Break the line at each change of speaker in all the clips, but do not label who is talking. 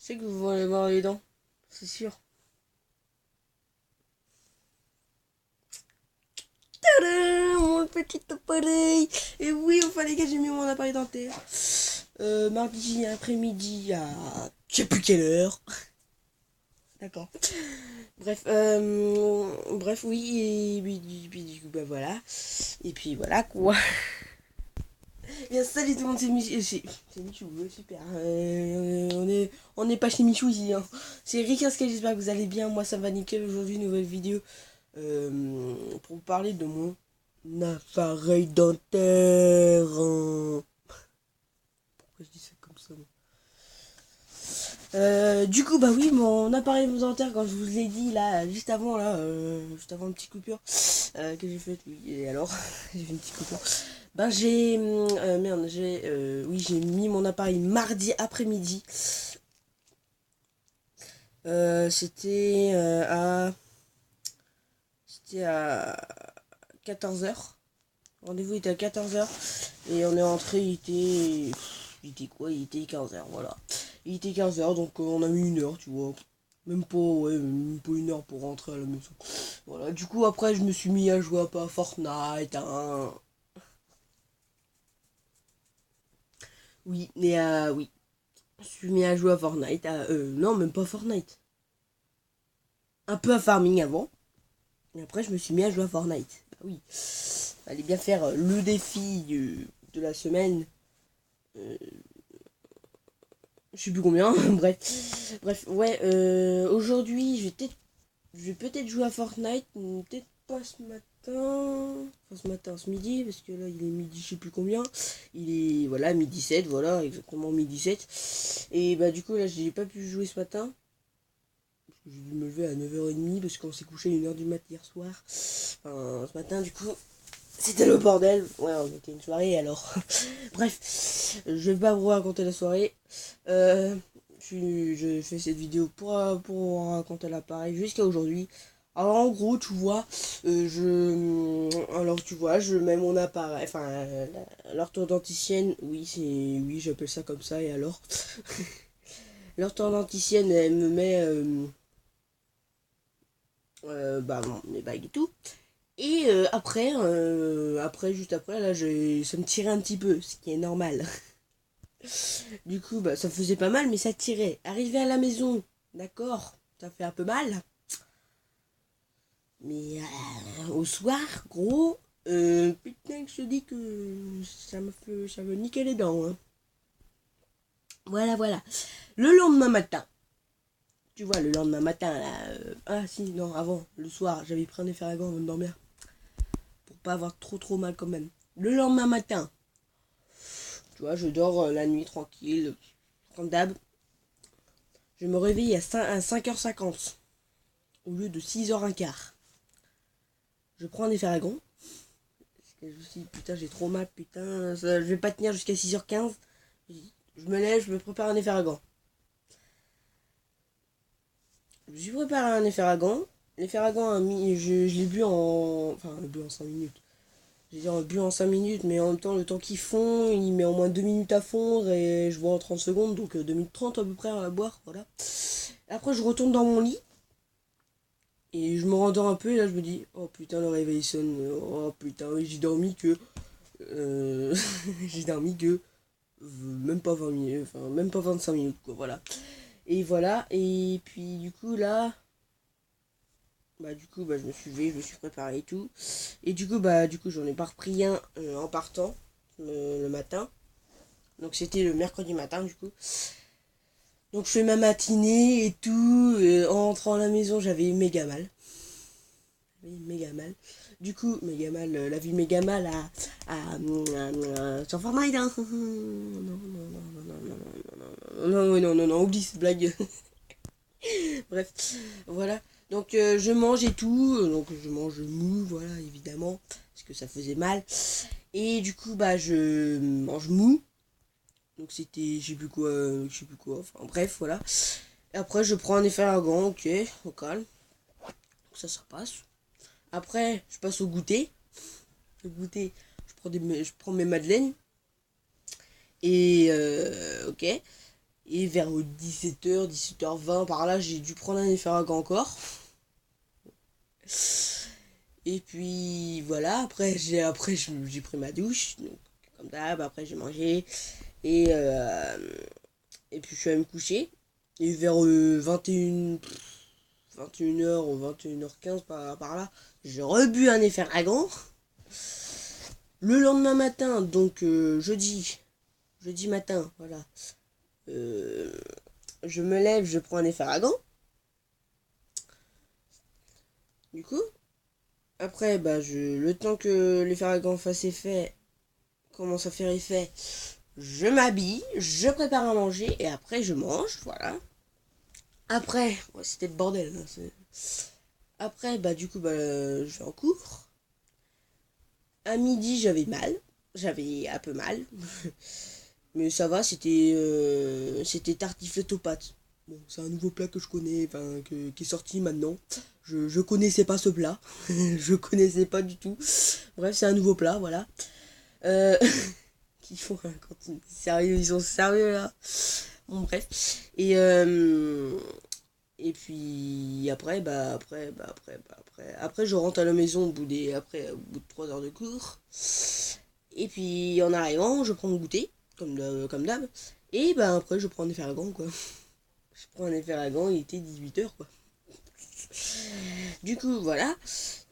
sais que vous allez voir les dents, c'est sûr. Tadam, mon petit appareil. Et oui, enfin les gars, j'ai mis mon appareil dentaire. Mardi après-midi à je sais plus quelle heure. D'accord. Bref, oui, et puis, du coup, bah voilà. Et puis voilà quoi. Bien, salut tout le monde, c'est Michou. C'est Michou, ouais, super. On est pas chez Michou ici. Hein. C'est Rick Askel, j'espère que vous allez bien. Moi, ça va nickel. Aujourd'hui, nouvelle vidéo pour vous parler de mon appareil dentaire. Pourquoi je dis ça comme ça moi Du coup, bah oui, mon appareil dentaire, quand je vous l'ai dit là, juste avant une petite coupure que j'ai faite, oui, et alors, j'ai fait une petite coupure. Ben j'ai mis mon appareil mardi après-midi. Euh, c'était euh, à c'était à 14h. Rendez-vous était à 14h et on est rentré, il était quoi? Il était 15h, voilà. Il était 15h donc on a mis une heure, tu vois. Même pas une heure pour rentrer à la maison. Voilà, du coup après je me suis mis à jouer un peu à Fortnite, hein. Oui, je me suis mis à jouer à Fortnite, non même pas Fortnite. Un peu à Farming avant. Et après, je me suis mis à jouer à Fortnite. Bah oui, fallait bien faire le défi de la semaine. Euh, je sais plus combien, bref, ouais, aujourd'hui, je vais peut-être jouer à Fortnite, peut-être pas ce matin. Enfin, ce matin, ce midi, parce que là, il est midi, je sais plus combien. Il est, voilà, midi 7 voilà, exactement midi 7. Et bah, du coup, là, j'ai pas pu jouer ce matin. J'ai dû me lever à 9h30 parce qu'on s'est couché à 1h du mat hier soir. Enfin, ce matin, du coup, c'était le bordel. Ouais, on était une soirée alors. Bref, je vais pas vous raconter la soirée. Euh, je fais cette vidéo pour vous raconter l'appareil jusqu'à aujourd'hui. Alors en gros, tu vois, alors tu vois, je mets mon appareil, enfin, l'orthodonticienne, oui, j'appelle ça comme ça. Et alors, l'orthodonticienne, elle me met, bah, mes bagues et tout. Et juste après, là, ça me tirait un petit peu, ce qui est normal. Du coup, bah, ça faisait pas mal, mais ça tirait. Arrivé à la maison, d'accord, ça fait un peu mal. Mais au soir, gros, putain, que je te dis que ça me niquait les dents. Hein. Voilà. Le lendemain matin, tu vois, le lendemain matin, là, ah si, non, avant, le soir, j'avais pris un efferalgan avant de dormir. Pour pas avoir trop mal quand même. Le lendemain matin, tu vois, je dors la nuit tranquille, comme d'hab. Je me réveille à 5h50 au lieu de 6h15. Je prends un efferalgon. Parce que je me suis dit, putain, j'ai trop mal, putain, je vais pas tenir jusqu'à 6h15. Je me lève, je me prépare un efferalgon. Je me suis préparé un efferalgon. L'efferalgon, je l'ai bu en. Enfin, bu en 5 minutes. J'ai dit bu en 5 minutes, mais en même temps, le temps qu'il fond, il met au moins 2 minutes à fondre et je bois en 30 secondes, donc 2 minutes 30 à peu près à boire, voilà. Après, je retourne dans mon lit et je me rendors un peu et là, je me dis, oh putain, le réveil sonne, oh putain, oui, j'ai dormi que. J'ai dormi que. Même pas 20 minutes, enfin, même pas 25 minutes, quoi, voilà, et puis du coup, là. Bah, je me suis levé, je me suis préparé et tout. Et du coup, j'en ai pas repris un en partant le matin. Donc c'était le mercredi matin du coup. Donc je fais ma matinée et tout. En rentrant à la maison, j'avais méga mal. Oui, méga mal. Du coup, méga mal, la vie méga mal sur Fortnite. Hein. Non, oublie cette blague. Bref, voilà. Donc je mange et tout. Donc je mange mou, voilà, évidemment. Parce que ça faisait mal. Et du coup, bah je mange mou. Donc c'était, je sais plus quoi, enfin bref, voilà. Et après, je prends un efferalgan, ok, au calme. Donc ça passe. Après, je passe au goûter. Le goûter, je prends mes madeleines. Et ok. Et vers 17h, 17h20, par là, j'ai dû prendre un efferalgan encore. Et puis voilà, j'ai pris ma douche, donc, comme d'hab, après j'ai mangé. Et, euh, et puis je suis allé me coucher. Et vers 21h ou 21h15 par là, j'ai rebu un efferalgan. Le lendemain matin, donc jeudi matin, voilà. euh, je me lève, je prends un efferalgan. Du coup, après, le temps que l'efferalgan fasse effet, commence à faire effet, je m'habille, je prépare à manger et après je mange, voilà. Après, ouais, c'était le bordel. Hein, après, je vais en cours. À midi, j'avais un peu mal, mais ça va, c'était tartiflette aux pâtes. Bon, c'est un nouveau plat que je connais, enfin, qui est sorti maintenant. Je connaissais pas ce plat, je connaissais pas du tout. Bref, c'est un nouveau plat, voilà. Euh, qui font quand sérieux, ils sont sérieux là. Bon, bref. Et puis après, je rentre à la maison au bout de 3 heures de cours. Et puis en arrivant, je prends mon goûter, comme d'hab. Et après, je prends un efferalgan, quoi. Je prends un efferalgan, il était 18h, quoi. Du coup, voilà.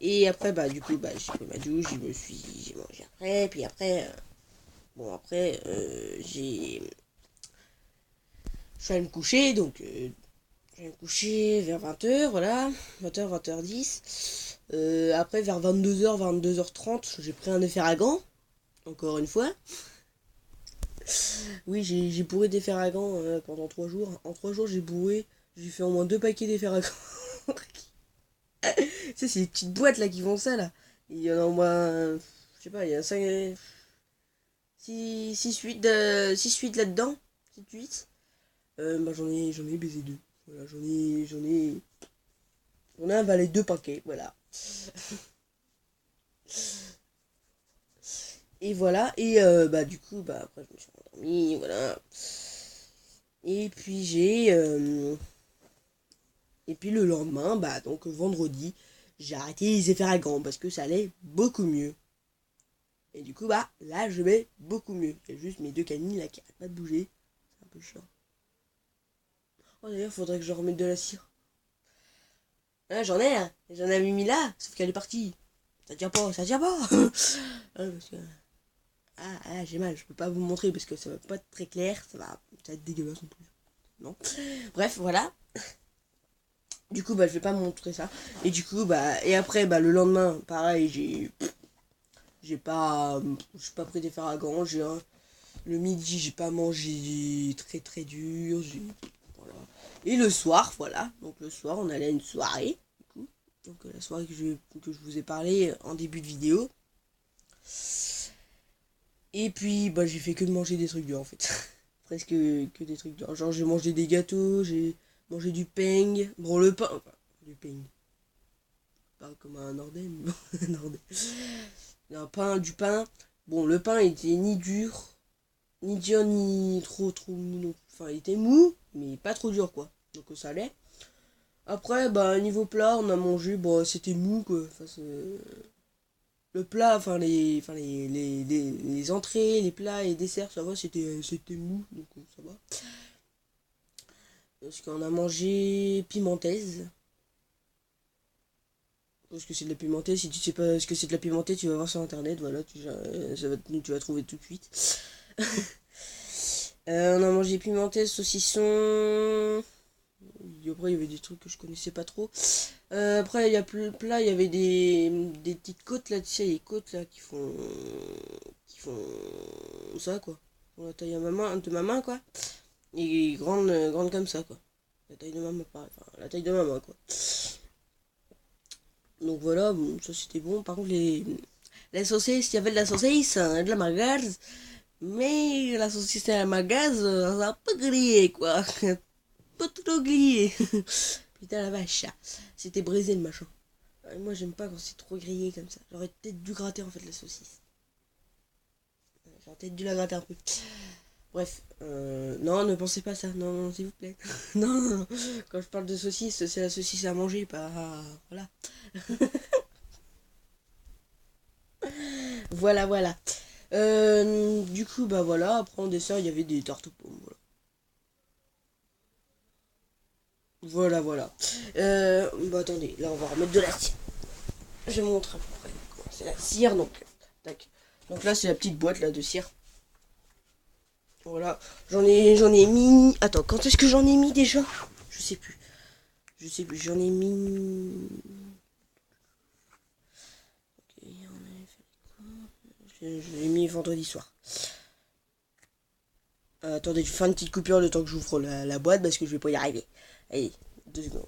Et après, j'ai pris ma douche, j'ai mangé après. Puis après, je suis allé me coucher, donc je vais me coucher vers 20h, voilà, 20h, 20h10. Après, vers 22h, 22h30, j'ai pris un efferalgan, encore une fois. Oui, j'ai bourré d'efferalgan pendant 3 jours. En 3 jours, j'ai fait au moins 2 paquets d'efferalgan. Tu sais, c'est les petites boîtes là qui font ça là. Il y en a au moins, je sais pas, il y a 5, 6 8 là-dedans. 6 8. J'en ai baisé 2. Voilà, j'en ai avalé 2 paquets, voilà. Et voilà, du coup, après je me suis endormi, voilà. Et puis et puis le lendemain, donc vendredi, j'ai arrêté les efferalgans parce que ça allait beaucoup mieux. Et du coup, là, je vais beaucoup mieux. Il y a juste mes 2 canines là qui arrêtent pas de bouger. C'est un peu chiant. Oh, d'ailleurs, faudrait que je remette de la cire. Ah, j'en avais mis là, sauf qu'elle est partie. Ça tient pas, ça tient pas. Parce que j'ai mal, je peux pas vous montrer parce que ça va pas être très clair, ça va être dégueulasse en plus. Non. Bref, voilà. Du coup, je vais pas montrer ça. Et du coup, et après, le lendemain, pareil, j'ai pas pris des faragans. Le midi, j'ai pas mangé très très dur. Voilà. Et le soir, voilà. Donc le soir, on allait à une soirée. Du coup. Donc la soirée que je vous ai parlé en début de vidéo. Et puis, j'ai fait que de manger des trucs durs en fait. Presque que des trucs durs. Genre, j'ai mangé des gâteaux, j'ai mangé du peng. Bon, le pain. Enfin, du peng. Pas comme un Nordais, mais bon, un Nordais. Du pain. Bon, le pain était ni dur, ni trop mou. Non. Enfin, il était mou, mais pas trop dur quoi. Donc ça allait. Après, niveau plat, on a mangé, c'était mou quoi. Enfin, le plat, enfin les entrées, les plats et desserts, ça va, c'était mou, donc ça va. Parce qu'on a mangé pimentaise. Parce que c'est de la pimentée, si tu sais pas ce que c'est de la pimentée, tu vas voir sur internet, voilà, tu vas trouver tout de suite. On a mangé pimentaise, saucisson. Après, il y avait des trucs que je connaissais pas trop. Après, il y a plus le plat, il y avait des petites côtes là, tu sais, les côtes là qui font ça quoi. La taille de ma main quoi. Et grande comme ça quoi. La taille de ma main, pareil. Enfin, la taille de ma main quoi. Donc voilà, bon, ça c'était bon. Par contre, les saucisses, il y avait de la saucisse, de la margaze. Mais la saucisse et la margaze, ça a un peu grillé quoi. Un peu trop grillé. Putain la vache, c'était brisé le machin. Moi j'aime pas quand c'est trop grillé comme ça. J'aurais peut-être dû gratter en fait la saucisse. J'aurais peut-être dû la gratter un peu. Bref, non, ne pensez pas à ça. Non, non, s'il vous plaît. Non, non, non. Quand je parle de saucisse, c'est la saucisse à manger, pas... Voilà. Voilà, voilà. Du coup, bah voilà. Après, en dessert, il y avait des tartes aux pommes. Voilà, voilà. Bah attendez, là, on va remettre de la cire. Je vais vous montrer à peu près comment c'est la cire, donc... Tac. Donc là, c'est la petite boîte, là, de cire. Voilà. J'en ai mis... Attends, quand est-ce que j'en ai mis, déjà? Je sais plus. Je sais plus, j'en ai mis... Je l'ai mis vendredi soir. Attendez, je vais faire une petite coupure le temps que j'ouvre la boîte parce que je vais pas y arriver. Allez, 2 secondes.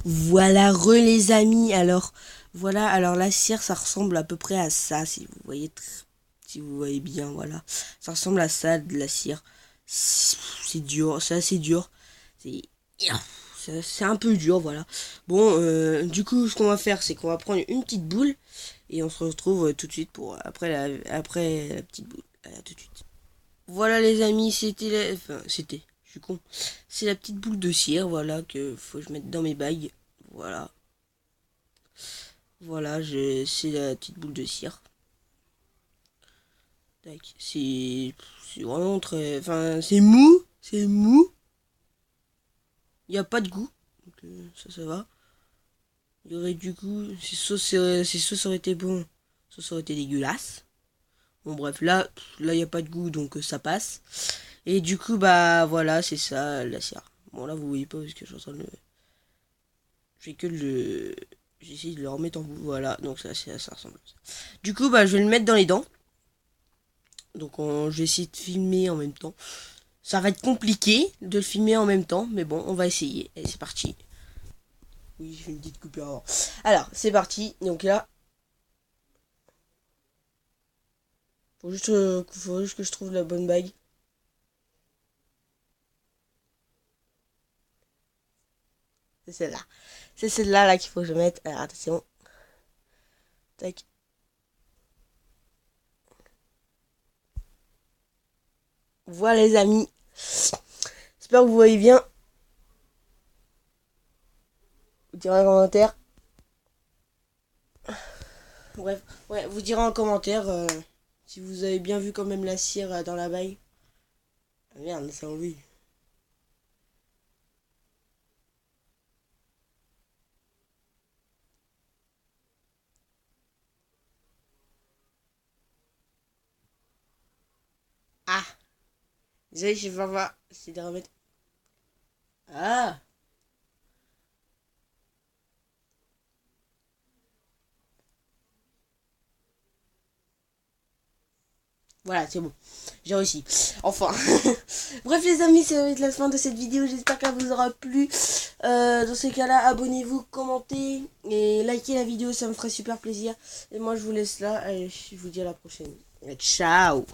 Voilà, les amis. Alors, voilà, alors la cire, ça ressemble à peu près à ça, si vous voyez bien, voilà. Ça ressemble à ça, de la cire. C'est dur, c'est assez dur. C'est c'est un peu dur, voilà. Bon, du coup, ce qu'on va faire, c'est qu'on va prendre une petite boule et on se retrouve tout de suite pour après la petite boule. Allez, à tout de suite. Voilà les amis, c'était, je suis con. C'est la petite boule de cire, voilà, que faut que je mette dans mes bagues. Voilà. Voilà, c'est la petite boule de cire. Tac, c'est vraiment très... Enfin, c'est mou, c'est mou. Il n'y a pas de goût, donc ça va. Il y aurait du goût, si sauce aurait été bon, ça aurait été dégueulasse. Bon bref, là il n'y a pas de goût, donc ça passe. Et du coup, bah voilà, c'est ça, la cire. Bon là, vous voyez pas parce que je suis en train de le... Je vais que le... J'essaie de le remettre en bout, voilà, donc ça ressemble à ça. Du coup, bah je vais le mettre dans les dents. Donc je vais essayer de filmer en même temps. Ça va être compliqué de le filmer en même temps, mais bon, on va essayer. Allez, c'est parti. Oui, j'ai fait une petite coupure avant. Alors, c'est parti. Donc là, faut juste que je trouve la bonne bague. C'est celle-là. C'est celle-là là, qu'il faut que je mette. Alors, attention. Tac. Voilà les amis. J'espère que vous voyez bien. Vous direz en commentaire. Bref, ouais, vous direz en commentaire si vous avez bien vu quand même la cire dans la bague. Ah, merde, ça enlevé. Ah, désolé, je vais pas voir. C'est de remettre. Ah, voilà, c'est bon. J'ai réussi. Enfin. Bref, les amis, ça va être la fin de cette vidéo. J'espère qu'elle vous aura plu. Dans ces cas-là, abonnez-vous, commentez et likez la vidéo. Ça me ferait super plaisir. Et moi, je vous laisse là. Et je vous dis à la prochaine. Et ciao.